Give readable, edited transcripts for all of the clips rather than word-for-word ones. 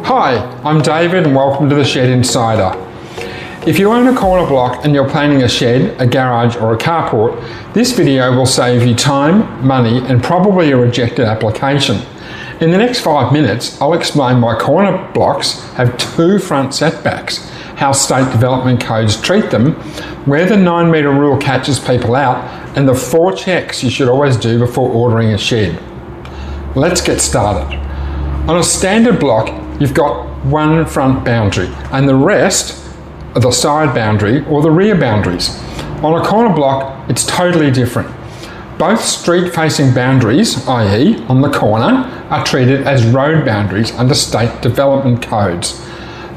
Hi, I'm David and welcome to the Shed Insider. If you own a corner block and you're planning a shed, a garage or a carport, this video will save you time, money and probably a rejected application. In the next 5 minutes, I'll explain why corner blocks have 2 front setbacks, how state development codes treat them, where the 9 metre rule catches people out, and the 4 checks you should always do before ordering a shed. Let's get started. On a standard block, you've got one front boundary and the rest are the side boundary or the rear boundaries. On a corner block, it's totally different. Both street-facing boundaries, i.e. on the corner, are treated as road boundaries under state development codes.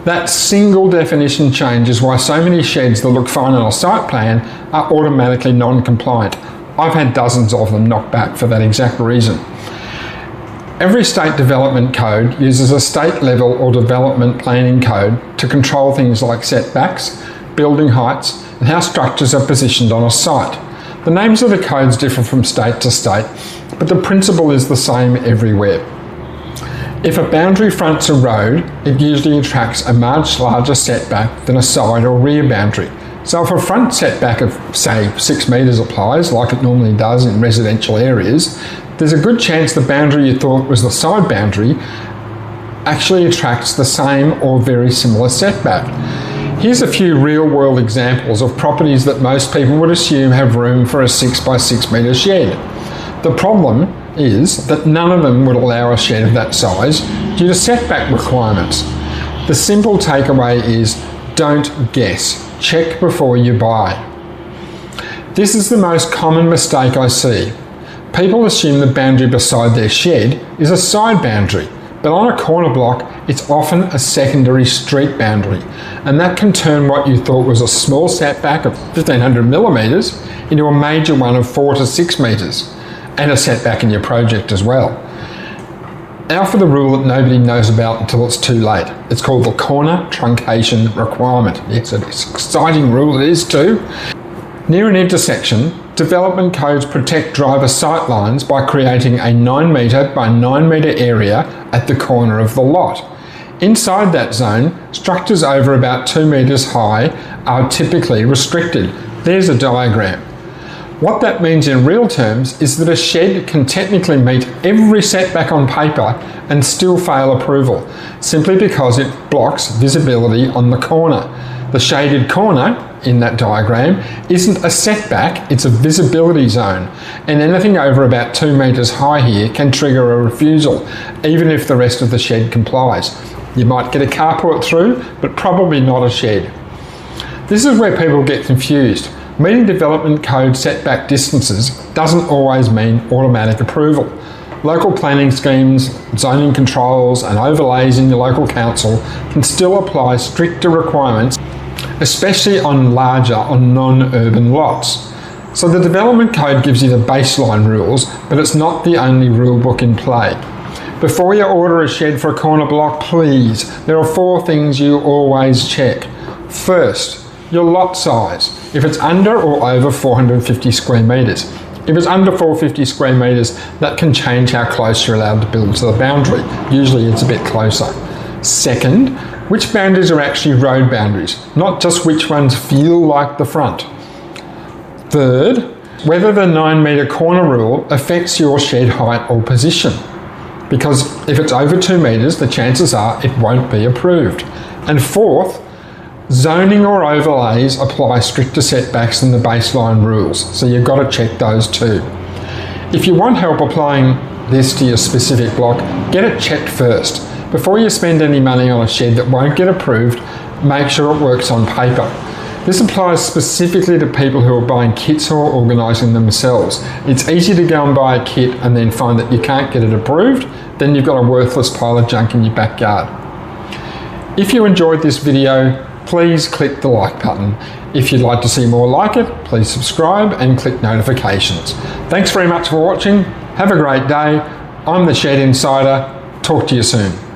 That single definition change is why so many sheds that look fine on a site plan are automatically non-compliant. I've had dozens of them knocked back for that exact reason. Every state development code uses a state level or development planning code to control things like setbacks, building heights, and how structures are positioned on a site. The names of the codes differ from state to state, but the principle is the same everywhere. If a boundary fronts a road, it usually attracts a much larger setback than a side or rear boundary. So if a front setback of, say, 6 metres applies, like it normally does in residential areas, there's a good chance the boundary you thought was the side boundary actually attracts the same or very similar setback. Here's a few real-world examples of properties that most people would assume have room for a 6 by 6 metre shed. The problem is that none of them would allow a shed of that size due to setback requirements. The simple takeaway is don't guess. Check before you buy. This is the most common mistake I see. People assume the boundary beside their shed is a side boundary, but on a corner block, it's often a secondary street boundary, and that can turn what you thought was a small setback of 1500 millimetres into a major one of 4 to 6 metres, and a setback in your project as well. Now for the rule that nobody knows about until it's too late. It's called the corner truncation requirement. Yes, it's an exciting rule it is too. Near an intersection, development codes protect driver sight lines by creating a 9 metre by 9 metre area at the corner of the lot. Inside that zone, structures over about 2 metres high are typically restricted. There's a diagram. What that means in real terms is that a shed can technically meet every setback on paper and still fail approval, simply because it blocks visibility on the corner. The shaded corner in that diagram isn't a setback, it's a visibility zone, and anything over about 2 metres high here can trigger a refusal, even if the rest of the shed complies. You might get a carport through, but probably not a shed. This is where people get confused. Meeting development code setback distances doesn't always mean automatic approval. Local planning schemes, zoning controls and overlays in your local council can still apply stricter requirements, especially on larger or non-urban lots. So the development code gives you the baseline rules, but it's not the only rule book in play. Before you order a shed for a corner block, please, there are 4 things you always check. First, your lot size. If it's under or over 450 square metres. If it's under 450 square metres, that can change how close you're allowed to build to the boundary. Usually it's a bit closer. Second, which boundaries are actually road boundaries, not just which ones feel like the front. Third, whether the 9 metre corner rule affects your shed height or position. Because if it's over 2 metres, the chances are it won't be approved. And fourth, zoning or overlays apply stricter setbacks than the baseline rules, so you've got to check those too. If you want help applying this to your specific block, get it checked first. Before you spend any money on a shed that won't get approved, make sure it works on paper. This applies specifically to people who are buying kits or organising themselves. It's easy to go and buy a kit and then find that you can't get it approved, then you've got a worthless pile of junk in your backyard. If you enjoyed this video, please click the like button. If you'd like to see more like it, please subscribe and click notifications. Thanks very much for watching. Have a great day. I'm the Shed Insider. Talk to you soon.